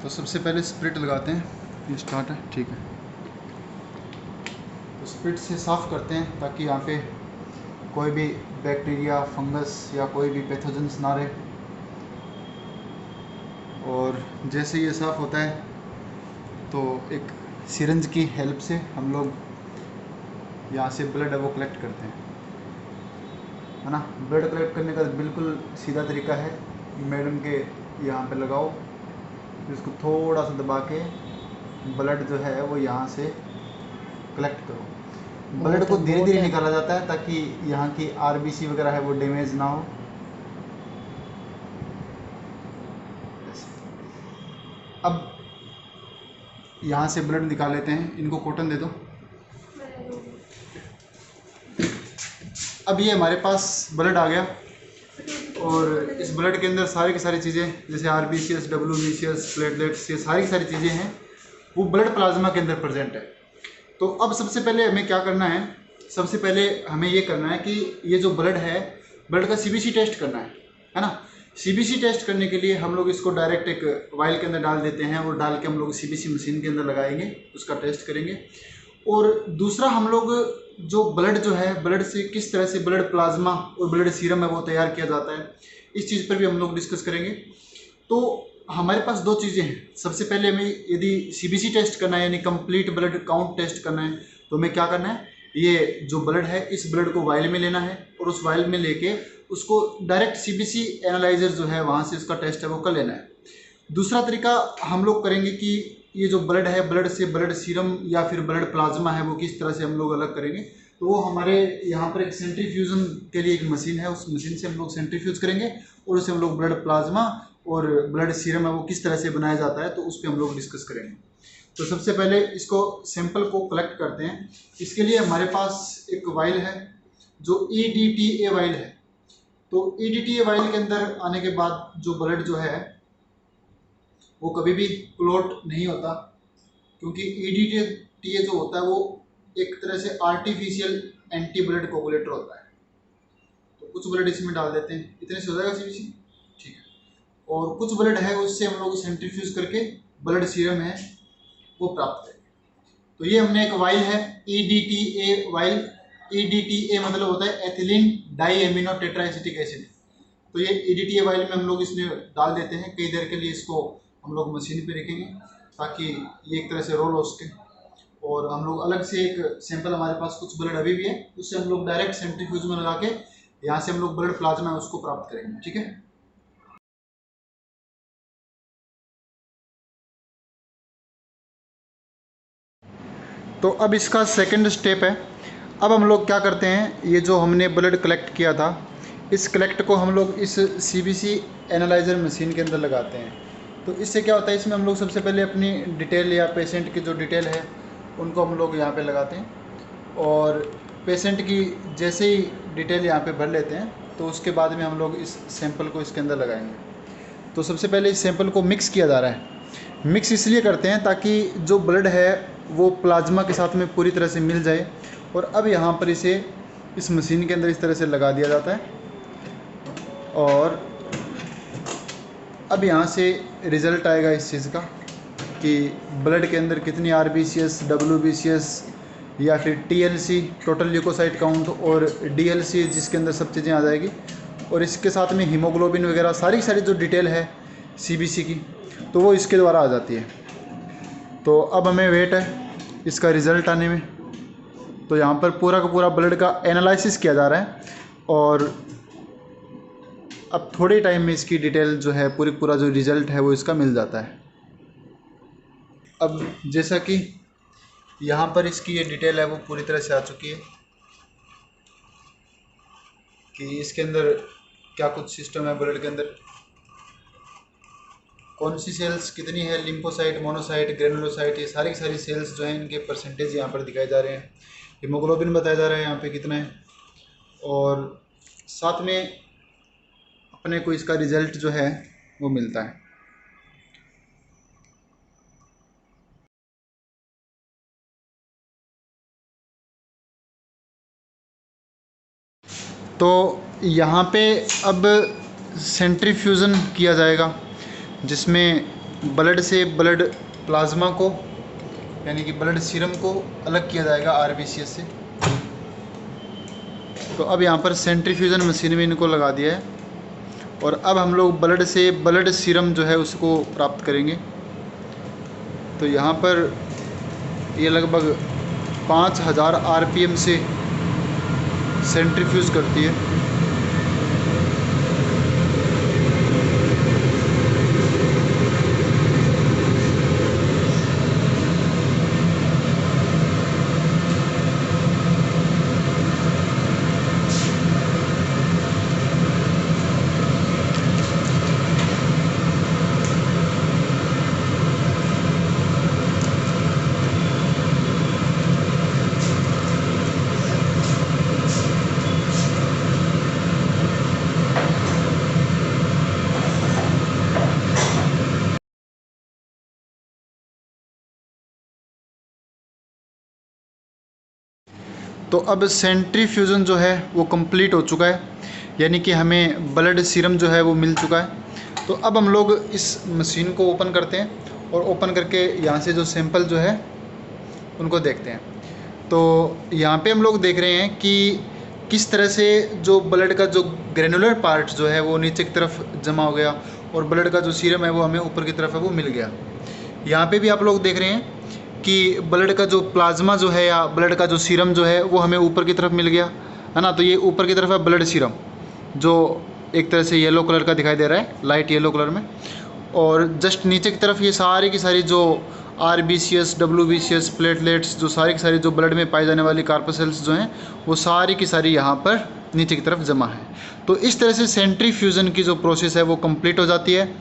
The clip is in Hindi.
तो सबसे पहले स्प्रिट लगाते हैं, ये स्टार्ट है, ठीक है। तो स्प्रिट से साफ़ करते हैं ताकि यहाँ पे कोई भी बैक्टीरिया, फंगस या कोई भी पैथोजेंस ना रहे। और जैसे ये साफ़ होता है तो एक सिरिंज की हेल्प से हम लोग यहाँ से ब्लड है वो कलेक्ट करते हैं, है ना। ब्लड कलेक्ट करने का बिल्कुल सीधा तरीका है, मैडम के यहाँ पे लगाओ, इसको थोड़ा सा दबा के ब्लड जो है वो यहाँ से कलेक्ट करो। ब्लड को धीरे धीरे निकाला जाता है ताकि यहाँ की आरबीसी वगैरह है वो डैमेज ना हो। अब यहाँ से ब्लड निकाल लेते हैं, इनको कॉटन दे दो। अब ये हमारे पास ब्लड आ गया और इस ब्लड के अंदर सारी की सारी चीज़ें जैसे आरबीसीएस, डब्ल्यूबीसीएस, प्लेटलेट्स, ये सारी की सारी चीज़ें हैं वो ब्लड प्लाज्मा के अंदर प्रेजेंट है। तो अब सबसे पहले हमें क्या करना है, सबसे पहले हमें ये करना है कि ये जो ब्लड है, ब्लड का सीबीसी टेस्ट करना है ना। सीबीसी टेस्ट करने के लिए हम लोग इसको डायरेक्ट एक वाइल के अंदर डाल देते हैं और डाल के हम लोग सीबीसी मशीन के अंदर लगाएंगे, उसका टेस्ट करेंगे। और दूसरा हम लोग जो ब्लड जो है, ब्लड से किस तरह से ब्लड प्लाज्मा और ब्लड सीरम है वो तैयार किया जाता है, इस चीज़ पर भी हम लोग डिस्कस करेंगे। तो हमारे पास दो चीज़ें हैं। सबसे पहले हमें यदि सीबीसी टेस्ट करना है यानी कंप्लीट ब्लड काउंट टेस्ट करना है तो हमें क्या करना है, ये जो ब्लड है इस ब्लड को वाइल में लेना है और उस वाइल में लेके उसको डायरेक्ट सीबीसी एनालाइजर जो है वहाँ से उसका टेस्ट है वो कर लेना है। दूसरा तरीका हम लोग करेंगे कि ये जो ब्लड है, ब्लड से ब्लड सीरम या फिर ब्लड प्लाज्मा है वो किस तरह से हम लोग अलग करेंगे। तो वो हमारे यहाँ पर एक सेंट्रीफ्यूजन के लिए एक मशीन है, उस मशीन से हम लोग सेंट्रीफ्यूज करेंगे और उससे हम लोग ब्लड प्लाज्मा और ब्लड सीरम है वो किस तरह से बनाया जाता है तो उस पर हम लोग डिस्कस करेंगे। तो सबसे पहले इसको सैंपल को कलेक्ट करते हैं। इसके लिए हमारे पास एक वाइल है जो EDTA वाइल है। तो EDTA वाइल के अंदर आने के बाद जो ब्लड जो है वो कभी भी क्लॉट नहीं होता, क्योंकि EDTA जो होता है वो एक तरह से आर्टिफिशियल एंटी ब्लड कोगुलेटर होता है। तो कुछ ब्लड इसमें डाल देते हैं, इतने से हो जाएगा सीबीसी, ठीक है। और कुछ ब्लड है उससे हम लोग सेंट्रीफ्यूज करके ब्लड सीरम है वो प्राप्त करेंगे। तो ये हमने एक वाइल है EDTA वाइल। EDTA मतलब होता है एथिलीन डाई एमिनो टेट्राएसिटिक एसिड। तो ये EDTA वाइल में हम लोग इसमें डाल देते हैं। कई देर के लिए इसको हम लोग मशीन पे रखेंगे ताकि ये एक तरह से रोल हो सके। और हम लोग अलग से एक सैंपल, हमारे पास कुछ ब्लड अभी भी है, उससे हम लोग डायरेक्ट सेंट्रीफ्यूज में लगा के यहाँ से हम लोग ब्लड प्लाज्मा है उसको प्राप्त करेंगे, ठीक है। तो अब इसका सेकंड स्टेप है। अब हम लोग क्या करते हैं, ये जो हमने ब्लड कलेक्ट किया था इस कलेक्ट को हम लोग इस सीबीसी एनालाइज़र मशीन के अंदर लगाते हैं। तो इससे क्या होता है, इसमें हम लोग सबसे पहले अपनी डिटेल या पेशेंट की जो डिटेल है उनको हम लोग यहाँ पे लगाते हैं और पेशेंट की जैसे ही डिटेल यहाँ पे भर लेते हैं तो उसके बाद में हम लोग इस सैंपल को इसके अंदर लगाएंगे। तो सबसे पहले इस सैंपल को मिक्स किया जा रहा है। मिक्स इसलिए करते हैं ताकि जो ब्लड है वो प्लाज्मा के साथ में पूरी तरह से मिल जाए। और अब यहाँ पर इसे इस मशीन के अंदर इस तरह से लगा दिया जाता है और अब यहाँ से रिज़ल्ट आएगा इस चीज़ का कि ब्लड के अंदर कितनी आरबीसीएस, डब्ल्यूबीसीएस या फिर TLC टोटल ल्यूकोसाइट काउंट और DLC जिसके अंदर सब चीज़ें आ जाएगी। और इसके साथ में हीमोग्लोबिन वगैरह सारी सारी जो डिटेल है CBC की तो वो इसके द्वारा आ जाती है। तो अब हमें वेट है इसका रिज़ल्ट आने में। तो यहाँ पर पूरा का पूरा ब्लड का एनालिसिस किया जा रहा है और अब थोड़े टाइम में इसकी डिटेल जो है पूरा जो रिज़ल्ट है वो इसका मिल जाता है। अब जैसा कि यहाँ पर इसकी ये डिटेल है वो पूरी तरह से आ चुकी है कि इसके अंदर क्या कुछ सिस्टम है, ब्लड के अंदर कौन सी सेल्स कितनी है, लिम्फोसाइट, मोनोसाइट, ग्रेनुलोसाइट, ये सारी सारी सेल्स जो हैं इनके परसेंटेज यहाँ पर दिखाए जा रहे हैं। हीमोग्लोबिन बताया जा रहा है यहाँ पे कितना है और साथ में अपने को इसका रिज़ल्ट जो है वो मिलता है। तो यहाँ पे अब सेंट्रीफ्यूज़न किया जाएगा जिसमें ब्लड से ब्लड प्लाज्मा को यानी कि ब्लड सीरम को अलग किया जाएगा RBCS से। तो अब यहाँ पर सेंट्रीफ्यूजन मशीन में इनको लगा दिया है और अब हम लोग ब्लड से ब्लड सीरम जो है उसको प्राप्त करेंगे। तो यहाँ पर ये लगभग 5000 RPM से सेंट्रीफ्यूज करती है। तो अब सेंट्रीफ्यूजन जो है वो कंप्लीट हो चुका है, यानी कि हमें ब्लड सीरम जो है वो मिल चुका है। तो अब हम लोग इस मशीन को ओपन करते हैं और ओपन करके यहाँ से जो सैंपल जो है उनको देखते हैं। तो यहाँ पे हम लोग देख रहे हैं कि किस तरह से जो ब्लड का जो ग्रेनुलर पार्ट जो है वो नीचे की तरफ जमा हो गया और ब्लड का जो सीरम है वो हमें ऊपर की तरफ है वो मिल गया। यहाँ पे भी आप लोग देख रहे हैं कि ब्लड का जो प्लाज्मा जो है या ब्लड का जो सीरम जो है वो हमें ऊपर की तरफ मिल गया है ना। तो ये ऊपर की तरफ है ब्लड सीरम जो एक तरह से येलो कलर का दिखाई दे रहा है, लाइट येलो कलर में। और जस्ट नीचे की तरफ ये सारी की सारी जो RBCS, WBCS, प्लेटलेट्स, जो सारी की सारी जो ब्लड में पाई जाने वाली कार्पोसेल्स जो हैं वो सारी की सारी यहाँ पर नीचे की तरफ जमा है। तो इस तरह से सेंट्रीफ्यूजन की जो प्रोसेस है वो कंप्लीट हो जाती है।